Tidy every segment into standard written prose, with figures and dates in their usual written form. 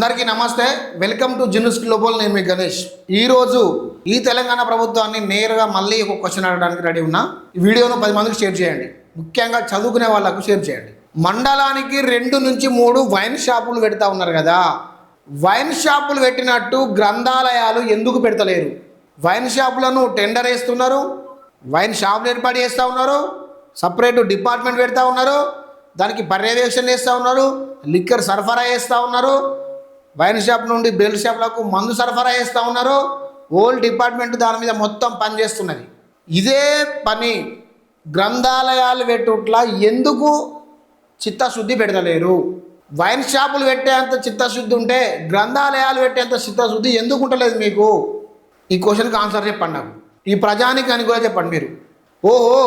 అందరికీ నమస్తే. Welcome to Zee News global. నేను మీ గణేష్. ఈరోజు ఈ తెలంగాణ ప్రభుత్వాన్ని నేరుగా మళ్ళీ ఒక క్వశ్చన్ అడగడానికి రెడీ ఉన్నా. ఈ వీడియోను 10 మందికి షేర్ చేయండి, ముఖ్యంగా చదువుకునే వాళ్ళకు షేర్ చేయండి. మండలానికి 2 నుంచి 3 వైన్ షాపులు పెడతా ఉన్నారు కదా, వైన్ షాపులు పెట్టినట్టు గ్రంథాలయాలు ఎందుకు పెడతలేరు? వైన్ షాపులను టెండర్ వేస్తున్నారు, వైన్ షాపులు ఏర్పాటు చేస్తూ ఉన్నారు, సపరేట్ డిపార్ట్మెంట్ పెడతా ఉన్నారు, దానికి పర్యవేక్షణ చేస్తూ ఉన్నారు, లిక్కర్ సరఫరా చేస్తూ ఉన్నారు, వైన్ షాప్ నుండి బెల్ షాప్లకు మందు సరఫరా చేస్తూ ఉన్నారు. ఓల్డ్ డిపార్ట్మెంట్ దాని మీద మొత్తం పనిచేస్తున్నది. ఇదే పని గ్రంథాలయాలు పెట్టుట్లా ఎందుకు చిత్తశుద్ధి పెడతలేరు? వైన్ షాపులు పెట్టేంత చిత్తశుద్ధి ఉంటే గ్రంథాలయాలు పెట్టేంత చిత్తశుద్ధి ఎందుకు ఉంటలేదు మీకు? ఈ క్వశ్చన్కి ఆన్సర్ చెప్పండి నాకు. ఈ ప్రజానికి కూడా చెప్పండి మీరు. ఓహో,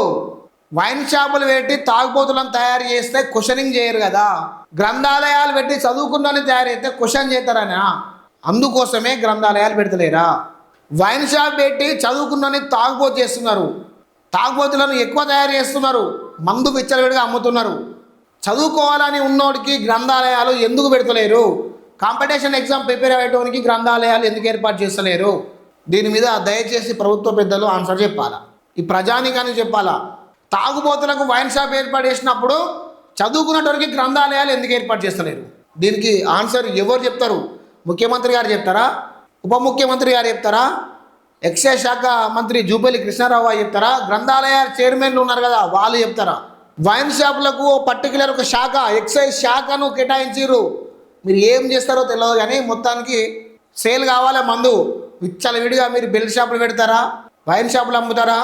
వైన్ షాపులు పెట్టి తాగుబోతులను తయారు చేస్తే క్వశ్చనింగ్ చేయరు కదా, గ్రంథాలయాలు పెట్టి చదువుకున్నని తయారైతే క్వశ్చన్ చేస్తారనా? అందుకోసమే గ్రంథాలయాలు పెడతలేరా? వైన్ షాప్ పెట్టి చదువుకున్నని తాగుబోతు చేస్తున్నారు, తాగుబోతులను ఎక్కువ తయారు చేస్తున్నారు, మందు విచ్చలవిడిగా అమ్ముతున్నారు. చదువుకోవాలని ఉన్నోడికి గ్రంథాలయాలు ఎందుకు పెడతలేరు? కాంపిటీషన్ ఎగ్జామ్ ప్రిపేర్ అయ్యేటోనికి గ్రంథాలయాలు ఎందుకు ఏర్పాటు చేస్తలేరు? దీని మీద దయచేసి ప్రభుత్వ పెద్దలు ఆన్సర్ చెప్పాలా, ఈ ప్రజానికానికి చెప్పాలా. తాగుబోతులకు వైన్ షాప్ ఏర్పాటు చేసినప్పుడు చదువుకున్నటువంటి గ్రంథాలయాలు ఎందుకు ఏర్పాటు చేస్తలేరు? దీనికి ఆన్సర్ ఎవరు చెప్తారు? ముఖ్యమంత్రి గారు చెప్తారా? ఉప ముఖ్యమంత్రి గారు చెప్తారా? ఎక్సైజ్ శాఖ మంత్రి జూపల్లి కృష్ణారావు చెప్తారా? గ్రంథాలయాల చైర్మన్లు ఉన్నారు కదా, వాళ్ళు చెప్తారా? వైన్ షాపులకు పర్టికులర్ ఒక శాఖ, ఎక్సైజ్ శాఖను కేటాయించారు. మీరు ఏం చేస్తారో తెలియదు కానీ మొత్తానికి సేల్ కావాలి మందు విచ్చలవిడిగా. మీరు బెల్ షాపులు పెడతారా? వైన్ షాపులు అమ్ముతారా?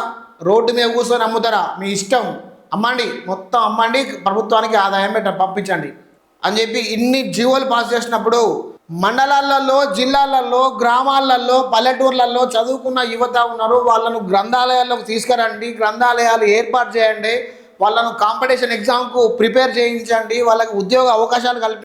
రోడ్డు మీద కూర్చొని అమ్ముతారా? మీ ఇష్టం, అమ్మండి, మొత్తం అమ్మండి, ప్రభుత్వానికి ఆదాయం పంపించండి అని చెప్పి ఇన్ని జీవోలు పాస్ చేసినప్పుడు మండలాలలో, జిల్లాలలో, గ్రామాలలో, పల్లెటూర్లలో చదువుకున్న యువత ఉన్నారు, వాళ్ళను గ్రంథాలయాల్లోకి తీసుకురండి, గ్రంథాలయాలు ఏర్పాటు చేయండి, వాళ్ళను కాంపిటీషన్ ఎగ్జామ్కు ప్రిపేర్ చేయించండి, వాళ్ళకి ఉద్యోగ అవకాశాలు